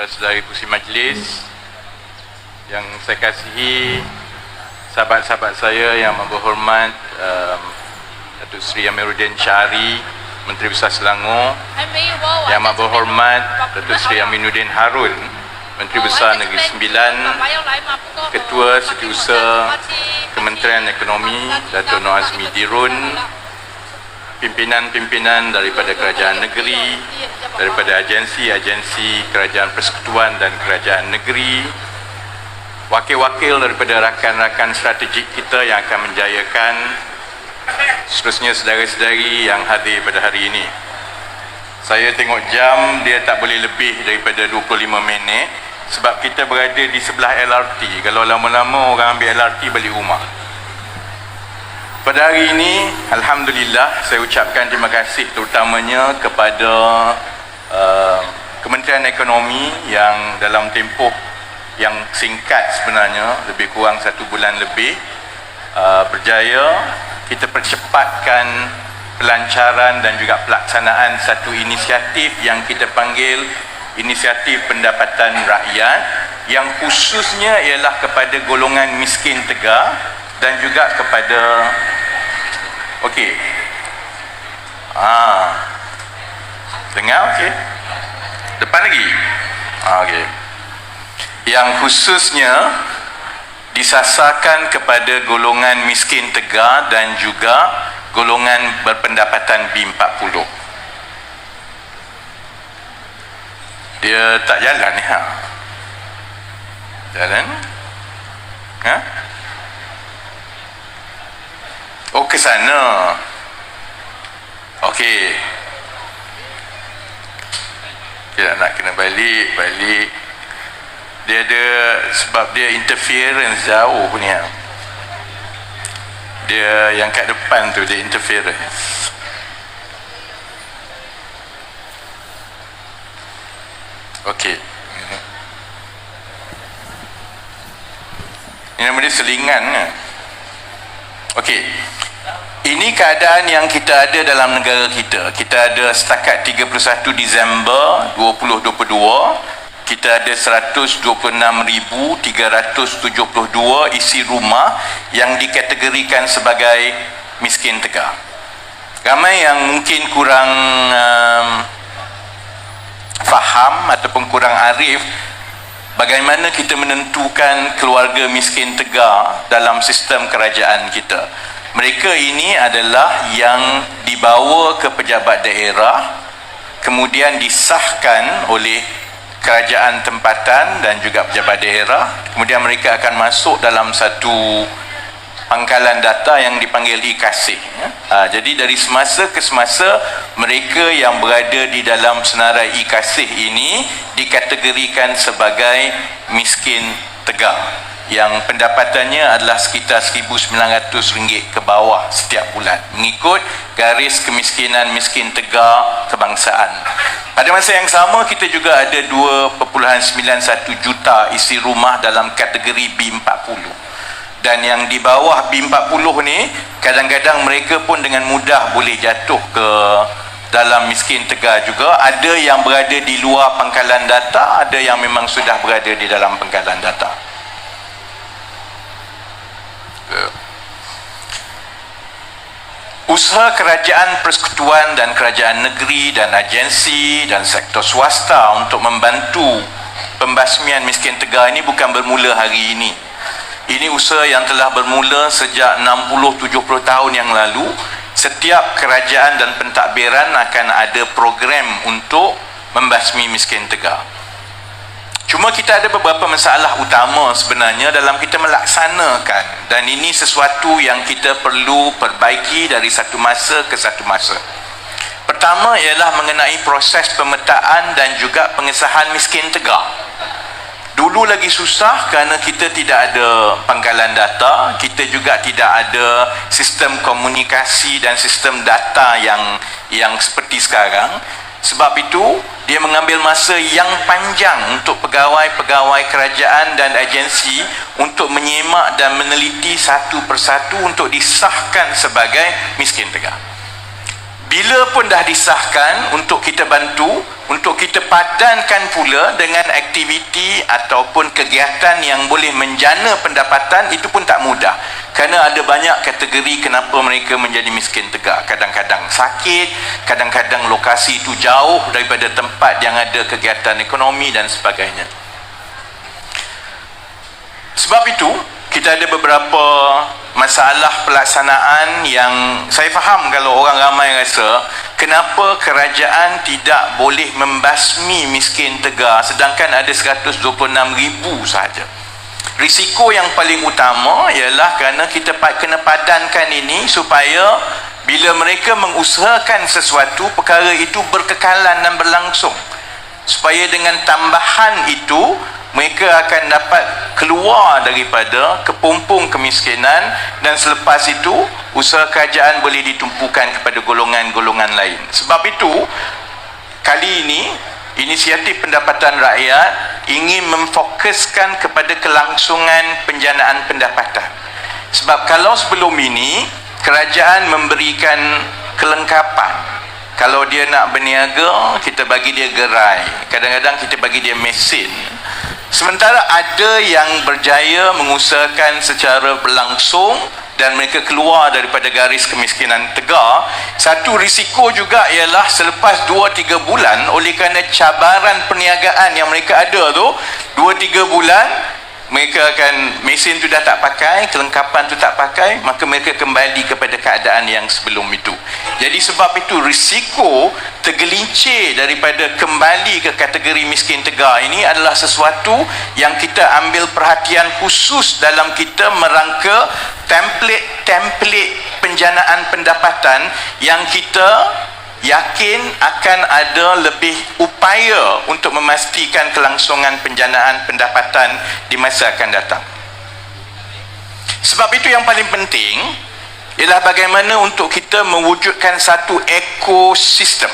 saudara-saudari Kursi Majlis yang saya kasihi, sahabat-sahabat saya yang berhormat, Datuk Seri Amiruddin Syari, Menteri Besar Selangor, yang berhormat Datuk Seri Aminuddin Harun, Menteri Besar Negeri Sembilan, Ketua Setiausaha Kementerian Ekonomi Datuk Nur Azmi Dirun, pimpinan-pimpinan daripada kerajaan negeri, daripada agensi-agensi kerajaan persekutuan dan kerajaan negeri, wakil-wakil daripada rakan-rakan strategik kita yang akan menjayakan, seterusnya saudara-saudari yang hadir pada hari ini. Saya tengok jam, dia tak boleh lebih daripada 25 minit sebab kita berada di sebelah LRT. Kalau lama-lama orang ambil LRT balik rumah. Pada hari ini, alhamdulillah, saya ucapkan terima kasih terutamanya kepada Kementerian Ekonomi yang dalam tempoh yang singkat sebenarnya, lebih kurang 1 bulan lebih, berjaya kita percepatkan pelancaran dan juga pelaksanaan satu inisiatif yang kita panggil inisiatif pendapatan rakyat, yang khususnya ialah kepada golongan miskin tegar dan juga kepada okey. Dengar okey. Depan lagi. Okey. Yang khususnya disasarkan kepada golongan miskin tegar dan juga golongan berpendapatan B40. Dia tak jalan ni, Jalan? Oh, ke sana. Okey. Kita nak kena balik. Dia ada, sebab dia interference jauh ni. Dia yang kat depan tu, dia interference. Okey. Ini nama dia selingan. Okey. Ini keadaan yang kita ada dalam negara kita. Kita ada setakat 31 Disember 2022, kita ada 126,372 isi rumah yang dikategorikan sebagai miskin tegar. Ramai yang mungkin kurang faham ataupun kurang arif bagaimana kita menentukan keluarga miskin tegar dalam sistem kerajaan kita. Mereka ini adalah yang dibawa ke pejabat daerah, kemudian disahkan oleh kerajaan tempatan dan juga pejabat daerah, kemudian mereka akan masuk dalam satu pangkalan data yang dipanggil e-kasih. Jadi dari semasa ke semasa, mereka yang berada di dalam senarai e-kasih ini dikategorikan sebagai miskin tegar, yang pendapatannya adalah sekitar RM1,900 ke bawah setiap bulan, mengikut garis kemiskinan miskin tegar kebangsaan. Pada masa yang sama, kita juga ada 2.91 juta isi rumah dalam kategori B40. Dan yang di bawah B40 ni, kadang-kadang mereka pun dengan mudah boleh jatuh ke dalam miskin tegar juga. Ada yang berada di luar pangkalan data, ada yang memang sudah berada di dalam pangkalan data. Usaha kerajaan persekutuan dan kerajaan negeri dan agensi dan sektor swasta untuk membantu pembasmian miskin tegar ini bukan bermula hari ini. Ini usaha yang telah bermula sejak 60-70 tahun yang lalu. Setiap kerajaan dan pentadbiran akan ada program untuk membasmi miskin tegar. Cuma kita ada beberapa masalah utama sebenarnya dalam kita melaksanakan, dan ini sesuatu yang kita perlu perbaiki dari satu masa ke satu masa. Pertama ialah mengenai proses pemetaan dan juga pengesahan miskin tegar. Dulu lagi susah kerana kita tidak ada pangkalan data, kita juga tidak ada sistem komunikasi dan sistem data yang seperti sekarang. Sebab itu, dia mengambil masa yang panjang untuk pegawai-pegawai kerajaan dan agensi untuk menyemak dan meneliti satu persatu untuk disahkan sebagai miskin tegar. bila pun dah disahkan untuk kita bantu, untuk kita padankan pula dengan aktiviti ataupun kegiatan yang boleh menjana pendapatan, itu pun tak mudah. Kerana ada banyak kategori kenapa mereka menjadi miskin tegak. Kadang-kadang sakit, kadang-kadang lokasi itu jauh daripada tempat yang ada kegiatan ekonomi dan sebagainya. Sebab itu, kita ada beberapa masalah pelaksanaan yang saya faham kalau orang ramai rasa kenapa kerajaan tidak boleh membasmi miskin tegar sedangkan ada 126,000 sahaja. Risiko yang paling utama ialah kerana kita kena padankan ini supaya bila mereka mengusahakan sesuatu, perkara itu berkekalan dan berlangsung. Supaya dengan tambahan itu mereka akan dapat keluar daripada kepompong kemiskinan dan selepas itu usaha kerajaan boleh ditumpukan kepada golongan-golongan lain. Sebab itu kali ini inisiatif pendapatan rakyat ingin memfokuskan kepada kelangsungan penjanaan pendapatan. Sebab kalau sebelum ini kerajaan memberikan kelengkapan. Kalau dia nak berniaga, kita bagi dia gerai, kadang-kadang kita bagi dia mesin. Sementara ada yang berjaya mengusahakan secara berlangsung dan mereka keluar daripada garis kemiskinan tegar. Satu risiko juga ialah selepas 2-3 bulan, oleh kerana cabaran perniagaan yang mereka ada tu, 2-3 bulan mereka akan, mesin tu dah tak pakai, kelengkapan tu tak pakai, maka mereka kembali kepada keadaan yang sebelum itu. Jadi sebab itu risiko tergelincir daripada kembali ke kategori miskin tegar ini adalah sesuatu yang kita ambil perhatian khusus dalam kita merangka template penjanaan pendapatan yang kita yakin akan ada lebih upaya untuk memastikan kelangsungan penjanaan pendapatan di masa akan datang. Sebab itu yang paling penting ialah bagaimana untuk kita mewujudkan satu ekosistem.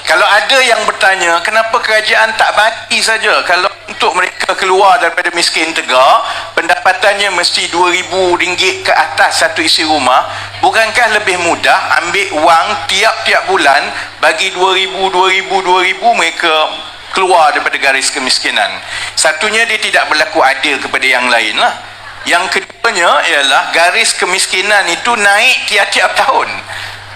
Kalau ada yang bertanya, kenapa kerajaan tak bagi saja kalau untuk mereka keluar daripada miskin tegar, pendapatannya mesti RM2,000 ke atas satu isi rumah, bukankah lebih mudah ambil wang tiap-tiap bulan, bagi RM2,000 mereka keluar daripada garis kemiskinan. Satunya, dia tidak berlaku adil kepada yang lain lah. Yang keduanya ialah garis kemiskinan itu naik tiap-tiap tahun.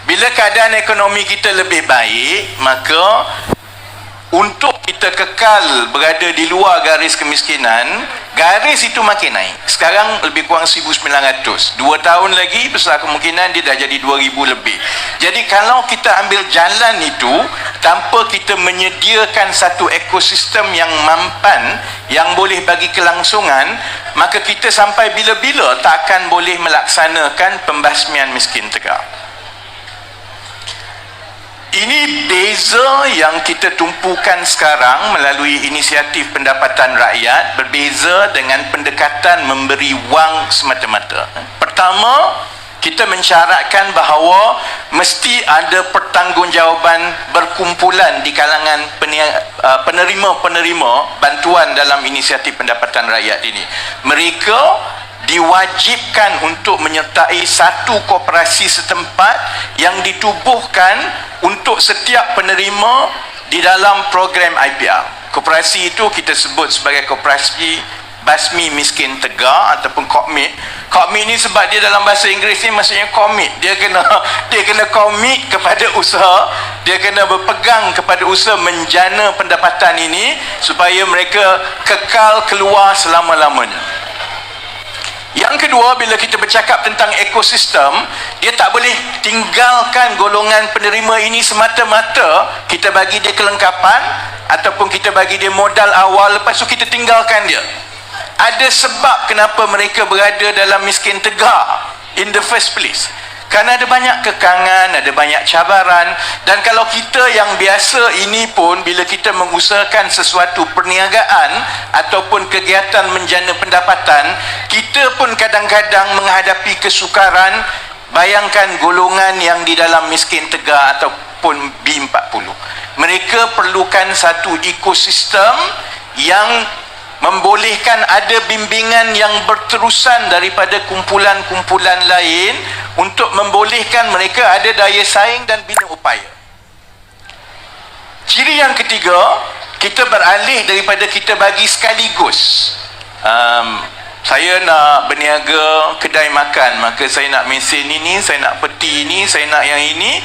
Bila keadaan ekonomi kita lebih baik, maka untuk kita kekal berada di luar garis kemiskinan, garis itu makin naik. Sekarang lebih kurang 1,900. 2 tahun lagi besar kemungkinan dia dah jadi 2,000 lebih. Jadi kalau kita ambil jalan itu tanpa kita menyediakan satu ekosistem yang mampan, yang boleh bagi kelangsungan, maka kita sampai bila-bila tak akan boleh melaksanakan pembasmian miskin tegar. Ini beza yang kita tumpukan sekarang melalui inisiatif pendapatan rakyat, berbeza dengan pendekatan memberi wang semata-mata. Pertama, kita mensyaratkan bahawa mesti ada pertanggungjawaban berkumpulan di kalangan penerima-penerima bantuan dalam inisiatif pendapatan rakyat ini. Mereka diwajibkan untuk menyertai satu koperasi setempat yang ditubuhkan untuk setiap penerima di dalam program IPR. Koperasi itu kita sebut sebagai koperasi basmi miskin tegar ataupun COMIT. COMIT ni sebab dia dalam bahasa Inggeris ni maksudnya commit. Dia kena commit kepada usaha, dia kena berpegang kepada usaha menjana pendapatan ini supaya mereka kekal keluar selama-lamanya. Yang kedua, bila kita bercakap tentang ekosistem, dia tak boleh tinggalkan golongan penerima ini semata-mata kita bagi dia kelengkapan ataupun kita bagi dia modal awal, lepas tu kita tinggalkan dia. Ada sebab kenapa mereka berada dalam miskin tegar in the first place. Kerana ada banyak kekangan, ada banyak cabaran, dan kalau kita yang biasa ini pun bila kita mengusahakan sesuatu perniagaan ataupun kegiatan menjana pendapatan, kita pun kadang-kadang menghadapi kesukaran. Bayangkan golongan yang di dalam miskin tegar ataupun B40. Mereka perlukan satu ekosistem yang membolehkan ada bimbingan yang berterusan daripada kumpulan-kumpulan lain untuk membolehkan mereka ada daya saing dan bina upaya. Ciri yang ketiga, kita beralih daripada kita bagi sekaligus. Saya nak berniaga kedai makan, maka saya nak mesin ini, saya nak peti ini, saya nak yang ini.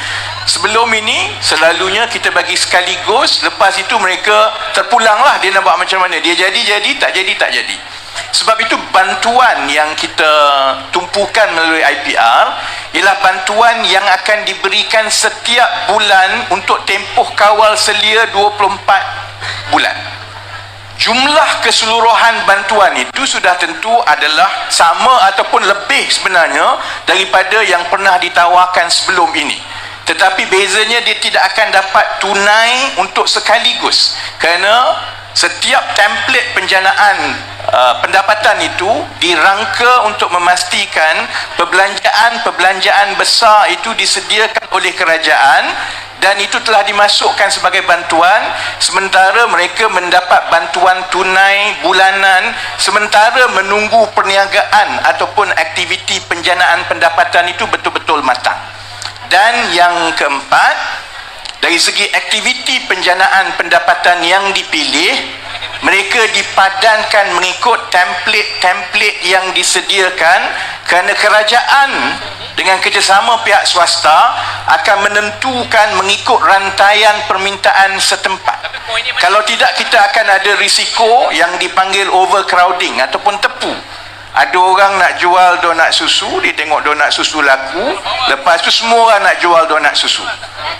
Sebelum ini selalunya kita bagi sekaligus, lepas itu mereka terpulanglah dia nak buat macam mana. Dia jadi, tak jadi. Sebab itu bantuan yang kita tumpukan melalui IPR ialah bantuan yang akan diberikan setiap bulan untuk tempoh kawal selia 24 bulan. Jumlah keseluruhan bantuan itu sudah tentu adalah sama ataupun lebih sebenarnya daripada yang pernah ditawarkan sebelum ini. Tetapi bezanya dia tidak akan dapat tunai untuk sekaligus, kerana setiap template penjanaan pendapatan itu dirangka untuk memastikan perbelanjaan besar itu disediakan oleh kerajaan, dan itu telah dimasukkan sebagai bantuan, sementara mereka mendapat bantuan tunai bulanan sementara menunggu perniagaan ataupun aktiviti penjanaan pendapatan itu betul-betul matang. Dan yang keempat, dari segi aktiviti penjanaan pendapatan yang dipilih, mereka dipadankan mengikut template yang disediakan, kerana kerajaan dengan kerjasama pihak swasta akan menentukan mengikut rantaian permintaan setempat. Kalau tidak, kita akan ada risiko yang dipanggil overcrowding ataupun tepu. Ada orang nak jual donat susu, dia tengok donat susu laku, lepas tu semua orang nak jual donat susu.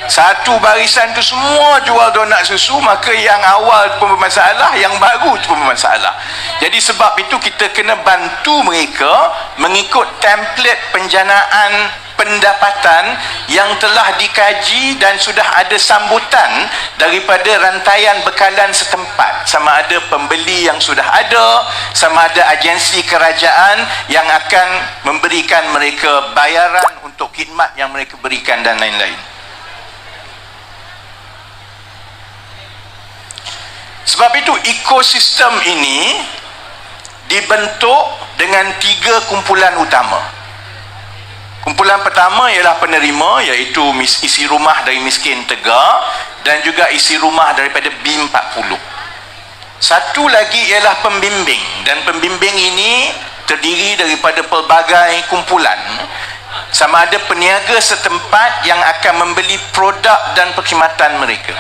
Satu barisan tu semua jual donat susu, maka yang awal pun bermasalah, yang baru pun bermasalah. Jadi sebab itu kita kena bantu mereka mengikut template penjanaan pendapatan yang telah dikaji dan sudah ada sambutan daripada rantaian bekalan setempat, sama ada pembeli yang sudah ada, sama ada agensi kerajaan yang akan memberikan mereka bayaran untuk khidmat yang mereka berikan dan lain-lain. Sebab itu ekosistem ini dibentuk dengan 3 kumpulan utama. Kumpulan pertama ialah penerima, iaitu isi rumah dari miskin tegar dan juga isi rumah daripada B40. Satu lagi ialah pembimbing, dan pembimbing ini terdiri daripada pelbagai kumpulan, sama ada peniaga setempat yang akan membeli produk dan perkhidmatan mereka.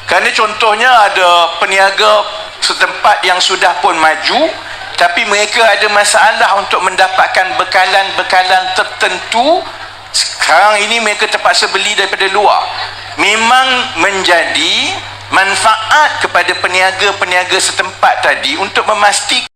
Kerana contohnya ada peniaga setempat yang sudah pun maju, tapi mereka ada masalah untuk mendapatkan bekalan-bekalan tertentu. Sekarang ini mereka terpaksa beli daripada luar. Memang menjadi manfaat kepada peniaga-peniaga setempat tadi untuk memastikan